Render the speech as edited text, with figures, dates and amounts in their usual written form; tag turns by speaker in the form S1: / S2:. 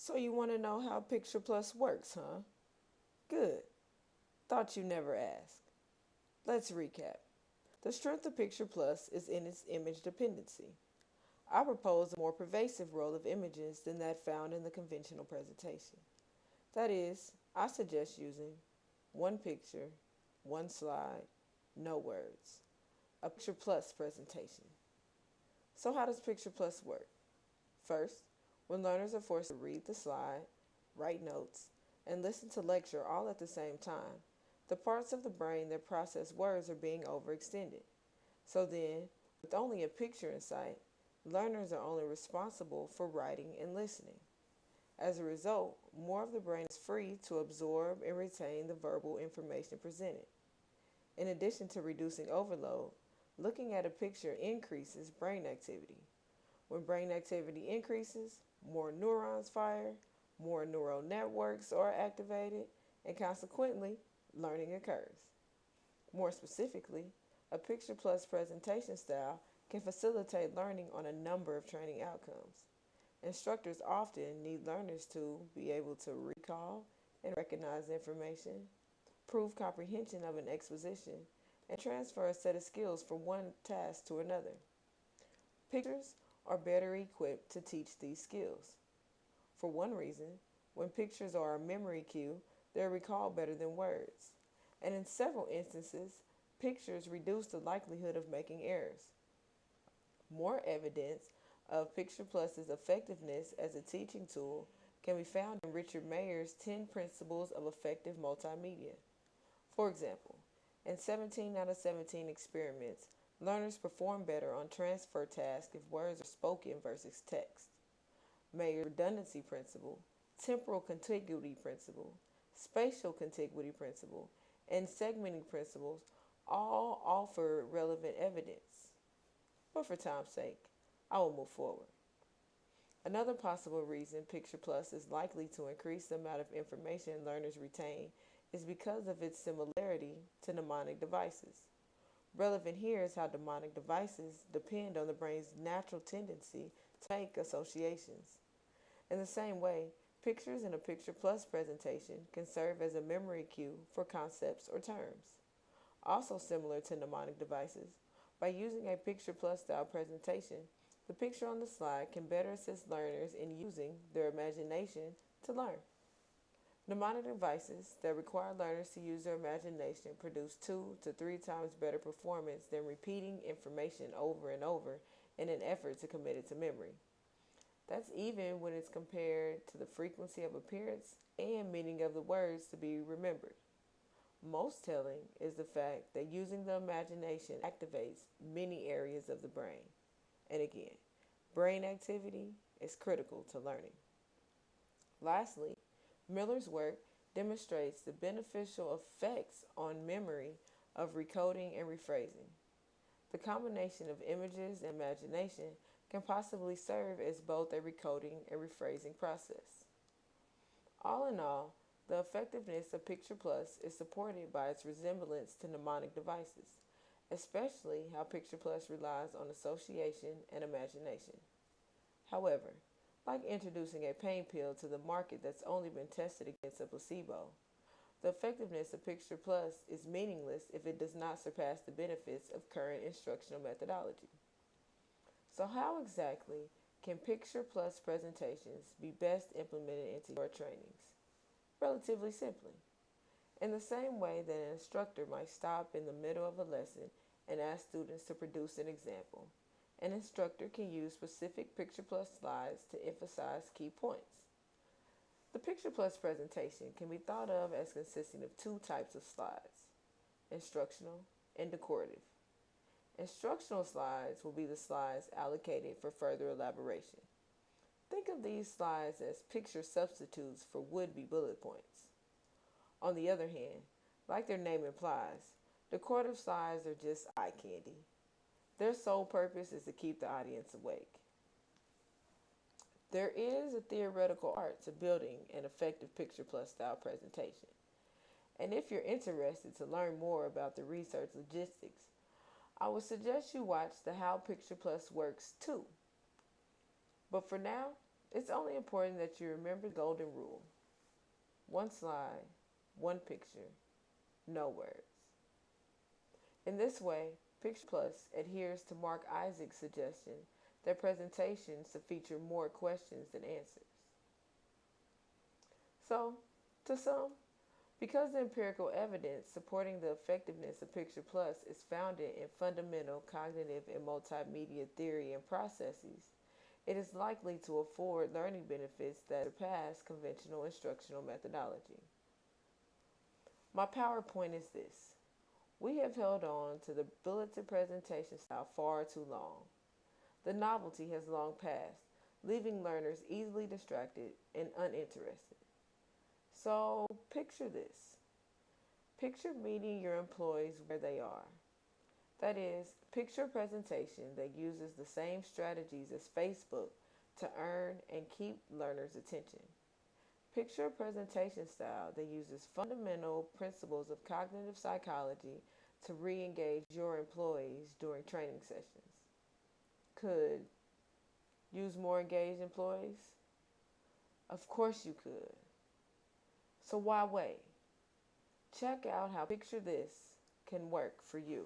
S1: So you want to know how PicturePlus works, huh? Good. Thought you never asked. Let's recap. The strength of PicturePlus is in its image dependency. I propose a more pervasive role of images than that found in the conventional presentation. That is, I suggest using one picture, one slide, no words. A PicturePlus presentation. So how does PicturePlus work? First, when learners are forced to read the slide, write notes, and listen to lecture all at the same time, the parts of the brain that process words are being overextended. So then, with only a picture in sight, learners are only responsible for writing and listening. As a result, more of the brain is free to absorb and retain the verbal information presented. In addition to reducing overload, looking at a picture increases brain activity. When brain activity increases, more neurons fire, more neural networks are activated, and consequently, learning occurs. More specifically, a PicturePlus presentation style can facilitate learning on a number of training outcomes. Instructors often need learners to be able to recall and recognize information, prove comprehension of an exposition, and transfer a set of skills from one task to another. Pictures are better equipped to teach these skills. For one reason, when pictures are a memory cue, they're recalled better than words. And in several instances, pictures reduce the likelihood of making errors. More evidence of PicturePlus's effectiveness as a teaching tool can be found in Richard Mayer's 10 Principles of Effective Multimedia. For example, in 17 out of 17 experiments, learners perform better on transfer tasks if words are spoken versus text. Mayer's redundancy principle, temporal contiguity principle, spatial contiguity principle, and segmenting principles all offer relevant evidence. But for time's sake, I will move forward. Another possible reason PicturePlus is likely to increase the amount of information learners retain is because of its similarity to mnemonic devices. Relevant here is how mnemonic devices depend on the brain's natural tendency to make associations. In the same way, pictures in a PicturePlus presentation can serve as a memory cue for concepts or terms. Also similar to mnemonic devices, by using a PicturePlus style presentation, the picture on the slide can better assist learners in using their imagination to learn. Mnemonic devices that require learners to use their imagination produce 2 to 3 times better performance than repeating information over and over in an effort to commit it to memory. That's even when it's compared to the frequency of appearance and meaning of the words to be remembered. Most telling is the fact that using the imagination activates many areas of the brain. And again, brain activity is critical to learning. Lastly, Miller's work demonstrates the beneficial effects on memory of recoding and rephrasing. The combination of images and imagination can possibly serve as both a recoding and rephrasing process. All in all, the effectiveness of PicturePlus is supported by its resemblance to mnemonic devices, especially how PicturePlus relies on association and imagination. However, like introducing a pain pill to the market that's only been tested against a placebo, the effectiveness of PicturePlus is meaningless if it does not surpass the benefits of current instructional methodology. So how exactly can PicturePlus presentations be best implemented into your trainings? Relatively simply. In the same way that an instructor might stop in the middle of a lesson and ask students to produce an example, an instructor can use specific PicturePlus slides to emphasize key points. The PicturePlus presentation can be thought of as consisting of 2 types of slides: instructional and decorative. Instructional slides will be the slides allocated for further elaboration. Think of these slides as picture substitutes for would-be bullet points. On the other hand, like their name implies, decorative slides are just eye candy. Their sole purpose is to keep the audience awake. There is a theoretical art to building an effective PicturePlus style presentation. And if you're interested to learn more about the research logistics, I would suggest you watch the How PicturePlus Works too. But for now, It's only important that you remember the golden rule: one slide, one picture, no words. In this way, PicturePlus adheres to Mark Isaac's suggestion that presentations should feature more questions than answers. So, to sum, because the empirical evidence supporting the effectiveness of PicturePlus is founded in fundamental cognitive and multimedia theory and processes, it is likely to afford learning benefits that surpass conventional instructional methodology. My PowerPoint is this: we have held on to the bulleted presentation style far too long. The novelty has long passed, leaving learners easily distracted and uninterested. So, picture this. Picture meeting your employees where they are. That is, picture a presentation that uses the same strategies as Facebook to earn and keep learners' attention. Picture a presentation style that uses fundamental principles of cognitive psychology to re engage your employees during training sessions. Could use more engaged employees? Of course you could. So why wait? Check out how Picture This can work for you.